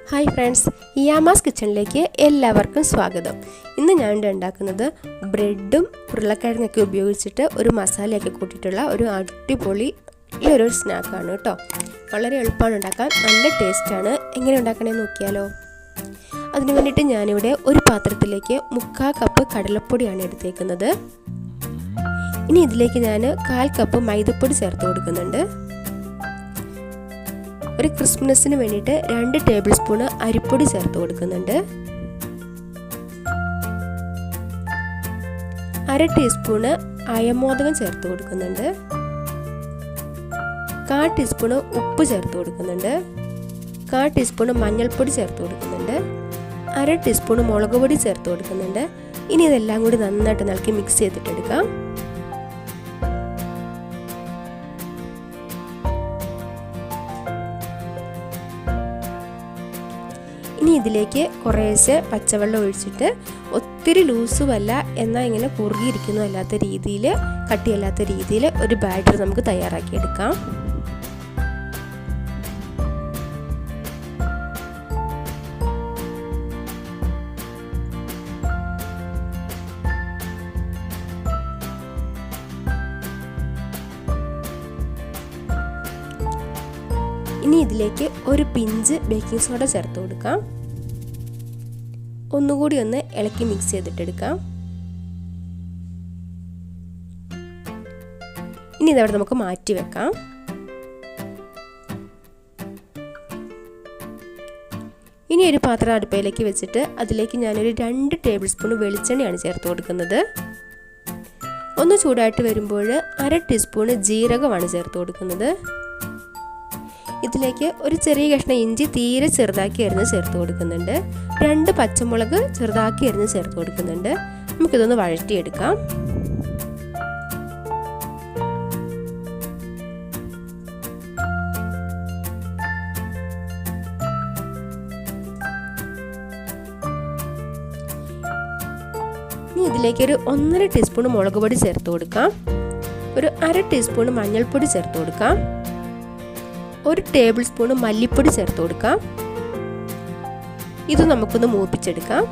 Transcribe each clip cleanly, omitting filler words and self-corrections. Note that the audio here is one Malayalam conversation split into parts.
ഹായ് ഫ്രണ്ട്സ്, ഇയാമാസ് കിച്ചണിലേക്ക് എല്ലാവർക്കും സ്വാഗതം. ഇന്ന് ഞാൻ ഉണ്ടാക്കുന്നത് ബ്രെഡും ഉരുളക്കിഴങ്ങൊക്കെ ഉപയോഗിച്ചിട്ട് ഒരു മസാലയൊക്കെ കൂട്ടിയിട്ടുള്ള ഒരു അടിപൊളി ഒരു സ്നാക്കാണ് കേട്ടോ. വളരെ എളുപ്പമാണ് ഉണ്ടാക്കാൻ, നല്ല ടേസ്റ്റാണ്. എങ്ങനെ ഉണ്ടാക്കണമെന്ന് നോക്കിയാലോ. അതിന് വേണ്ടിയിട്ട് ഞാനിവിടെ ഒരു പാത്രത്തിലേക്ക് 1/4 കപ്പ് കടലപ്പൊടിയാണ് എടുത്തേക്കുന്നത്. ഇനി ഇതിലേക്ക് ഞാൻ 1/4 കപ്പ് മൈദപ്പൊടി ചേർത്ത് കൊടുക്കുന്നുണ്ട്. ഒരു ക്രിസ്മസിന് വേണ്ടിയിട്ട് 2 ടേബിൾ സ്പൂൺ അരിപ്പൊടി ചേർത്ത് കൊടുക്കുന്നുണ്ട്. 1/2 ടീസ്പൂണ് അയമോദകം ചേർത്ത് കൊടുക്കുന്നുണ്ട്. 1/4 ടീസ്പൂണ് ഉപ്പ് ചേർത്ത് കൊടുക്കുന്നുണ്ട്. 1/4 ടീസ്പൂണ് മഞ്ഞൾപ്പൊടി ചേർത്ത് കൊടുക്കുന്നുണ്ട്. 1/2 ടീസ്പൂണ് മുളക് പൊടി ചേർത്ത് കൊടുക്കുന്നുണ്ട്. ഇനി ഇതെല്ലാം കൂടി നന്നായിട്ട് ഇളക്കി മിക്സ് ചെയ്തിട്ടെടുക്കാം. ഇനി ഇതിലേക്ക് കുറേശ്ശെ പച്ചവെള്ളം ഒഴിച്ചിട്ട്, ഒത്തിരി ലൂസുമല്ല എന്നാൽ ഇങ്ങനെ കുറുകിയിരിക്കുന്നതല്ലാത്ത രീതിയിൽ, കട്ടിയല്ലാത്ത രീതിയിൽ ഒരു ബാറ്റർ നമുക്ക് തയ്യാറാക്കിയെടുക്കാം. ഇനി ഇതിലേക്ക് ഒരു പിഞ്ച് ബേക്കിംഗ് സോഡ ചേർത്ത് കൊടുക്കാം. ഒന്നുകൂടി ഒന്ന് ഇളക്കി മിക്സ് ചെയ്തിട്ടെടുക്കാം. ഇനി ഇതവിടെ നമുക്ക് മാറ്റി വെക്കാം. ഇനി ഒരു പാത്രം അടുപ്പയിലേക്ക് വെച്ചിട്ട് അതിലേക്ക് ഞാനൊരു 2 ടേബിൾ സ്പൂൺ വെളിച്ചെണ്ണയാണ് ചേർത്ത് കൊടുക്കുന്നത്. ഒന്ന് ചൂടായിട്ട് വരുമ്പോൾ 1/2 ടീസ്പൂൺ ജീരകമാണ് ചേർത്ത് കൊടുക്കുന്നത്. ഇതിലേക്ക് ഒരു ചെറിയ കഷ്ണം ഇഞ്ചി തീരെ ചെറുതാക്കി അരിഞ്ഞ് ചേർത്ത് കൊടുക്കുന്നുണ്ട്. 2 പച്ചമുളക് ചെറുതാക്കി അരിഞ്ഞ് ചേർത്ത് കൊടുക്കുന്നുണ്ട്. നമുക്കിതൊന്ന് വഴറ്റിയെടുക്കാം. ഇനി ഇതിലേക്ക് ഒരു 1/2 ടീസ്പൂൺ മുളക് പൊടി ചേർത്ത് കൊടുക്കാം. ഒരു 1/2 ടീസ്പൂൺ മഞ്ഞൾപ്പൊടി ചേർത്ത് കൊടുക്കാം. 1 ടേബിൾ സ്പൂൺ മല്ലിപ്പൊടി ചേർത്ത് കൊടുക്കാം. ഇത് നമുക്കൊന്ന് മൂപ്പിച്ചെടുക്കാം.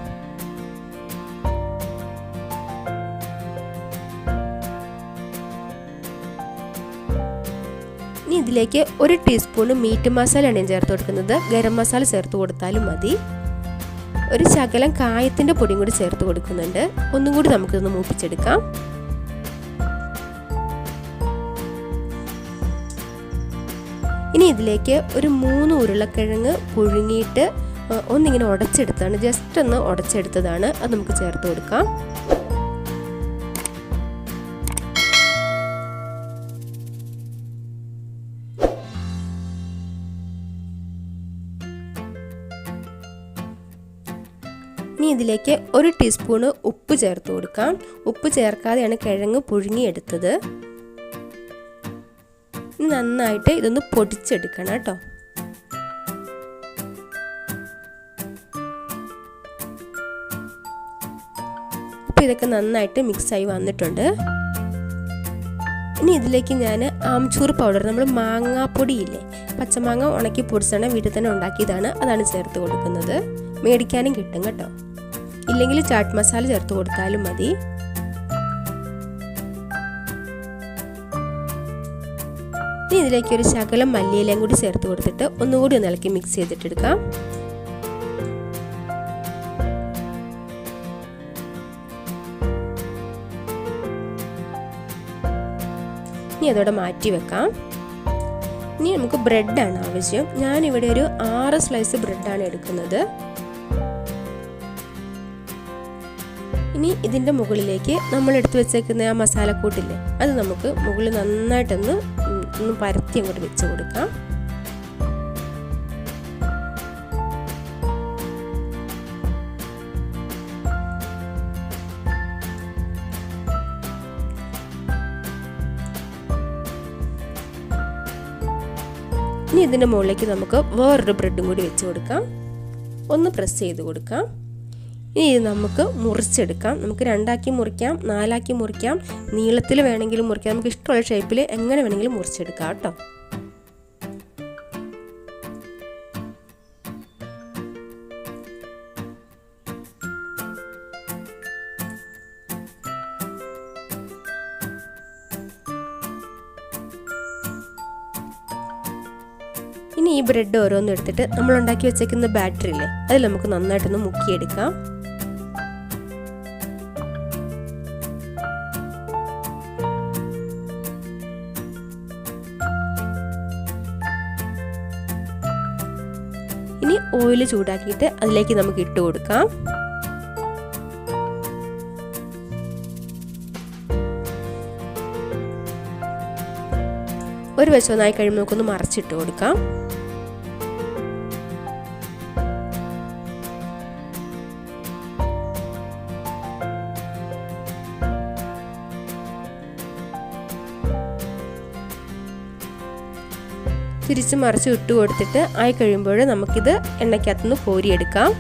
ഇനി ഇതിലേക്ക് 1 ടീസ്പൂൺ മീറ്റ് മസാലയാണ് ഞാൻ ചേർത്ത് കൊടുക്കുന്നത്. ഗരം മസാല ചേർത്ത് കൊടുത്താലും മതി. ഒരു ശകലം കായത്തിൻ്റെ പൊടിയും കൂടി ചേർത്ത് കൊടുക്കുന്നുണ്ട്. ഒന്നും കൂടി നമുക്കിതൊന്ന് മൂപ്പിച്ചെടുക്കാം. ഇനി ഇതിലേക്ക് ഒരു 3 ഉരുളക്കിഴങ്ങ് പുഴുങ്ങിയിട്ട് ഒന്നിങ്ങനെ ഉടച്ചെടുത്താണ്, ജസ്റ്റ് ഒന്ന് ഉടച്ചെടുത്തതാണ്. അത് നമുക്ക് ചേർത്ത് കൊടുക്കാം. ഇനി ഇതിലേക്ക് 1 ടീസ്പൂണ് ഉപ്പ് ചേർത്ത് കൊടുക്കാം. ഉപ്പ് ചേർക്കാതെയാണ് കിഴങ്ങ് പുഴുങ്ങിയെടുത്തത്. നന്നായിട്ട് ഇതൊന്ന് പൊടിച്ചെടുക്കണം കേട്ടോ. അപ്പോൾ ഇതൊക്കെ നന്നായിട്ട് മിക്സായി വന്നിട്ടുണ്ട്. ഇനി ഇതിലേക്ക് ഞാൻ ആംചൂർ പൗഡർ, നമ്മൾ മാങ്ങാപ്പൊടിയില്ലേ, പച്ചമാങ്ങ ഉണക്കി പൊടിച്ചാണ്, വീട്ടിൽ തന്നെ ഉണ്ടാക്കിയതാണ്, അതാണ് ചേർത്ത് കൊടുക്കുന്നത്. മേടിക്കാനും കിട്ടും കേട്ടോ. ഇല്ലെങ്കിൽ ചാട്ട് മസാല ചേർത്ത് കൊടുത്താലും മതി. ഇനി ഇതിലേക്ക് ഒരു ശകലം മല്ലിയിലയും കൂടി ചേർത്ത് കൊടുത്തിട്ട് ഒന്നുകൂടി ഒന്ന് ഇളക്കി മിക്സ് ചെയ്തിട്ടെടുക്കാം. ഇനി അതോടെ മാറ്റി വെക്കാം. ഇനി നമുക്ക് ബ്രെഡാണ് ആവശ്യം. ഞാനിവിടെ ഒരു 6 സ്ലൈസ് ബ്രെഡാണ് എടുക്കുന്നത്. ഇനി ഇതിൻ്റെ മുകളിലേക്ക് നമ്മൾ എടുത്ത് വെച്ചേക്കുന്ന ആ മസാലക്കൂട്ടില്ലേ, അത് നമുക്ക് മുകളിൽ നന്നായിട്ടൊന്ന് പരത്തി അങ്ങോട്ട് വെച്ച് കൊടുക്കാം. ഇനി ഇതിൻ്റെ മുകളിലേക്ക് നമുക്ക് വേറൊരു ബ്രെഡും കൂടി വെച്ച് കൊടുക്കാം. ഒന്ന് പ്രസ് ചെയ്ത് കൊടുക്കാം. ഇനി ഇത് നമുക്ക് മുറിച്ചെടുക്കാം. നമുക്ക് 2ആക്കി മുറിക്കാം, 4ആക്കി മുറിക്കാം, നീളത്തിൽ വേണമെങ്കിലും മുറിക്കാം. നമുക്ക് ഇഷ്ടമുള്ള ഷേപ്പിൽ എങ്ങനെ വേണമെങ്കിലും മുറിച്ചെടുക്കാം കേട്ടോ. ഈ ബ്രെഡ് ഓരോന്നും എടുത്തിട്ട് നമ്മൾ ഉണ്ടാക്കി വെച്ചേക്കുന്ന ബാറ്ററിയില്ലേ അതിൽ നമുക്ക് നന്നായിട്ടൊന്ന് മുക്കിയെടുക്കാം. ഇനി ഓയിൽ ചൂടാക്കിയിട്ട് അതിലേക്ക് നമുക്ക് ഇട്ട് കൊടുക്കാം. ഒരു വശം ഒന്നായി കഴിയുമ്പോൾ നമുക്കൊന്ന് മറിച്ചിട്ട് കൊടുക്കാം. തിരിച്ച് മറിച്ച് ഇട്ട് കൊടുത്തിട്ട് ആയി കഴിയുമ്പോൾ നമുക്കിത് എണ്ണയ്ക്കകത്തുനിന്ന് കോരിയെടുക്കാം.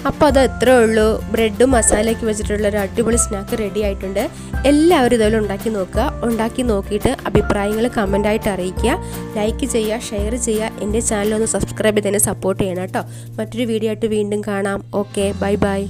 അപ്പോൾ അത് അത്രേ ഉള്ളൂ. ബ്രെഡും മസാലയൊക്കെ വെച്ചിട്ടുള്ള ഒരു അടിപൊളി സ്നാക്ക് റെഡി ആയിട്ടുണ്ട്. എല്ലാവരും ഇതുപോലെ ഉണ്ടാക്കി നോക്കുക. ഉണ്ടാക്കി നോക്കിയിട്ട് അഭിപ്രായങ്ങൾ കമൻ്റായിട്ട് അറിയിക്കുക. ലൈക്ക് ചെയ്യുക, ഷെയർ ചെയ്യുക. എൻ്റെ ചാനലൊന്ന് സബ്സ്ക്രൈബ് ചെയ്ത് തന്നെ സപ്പോർട്ട് ചെയ്യണം കേട്ടോ. മറ്റൊരു വീഡിയോ ആയിട്ട് വീണ്ടും കാണാം. Okay, bye bye.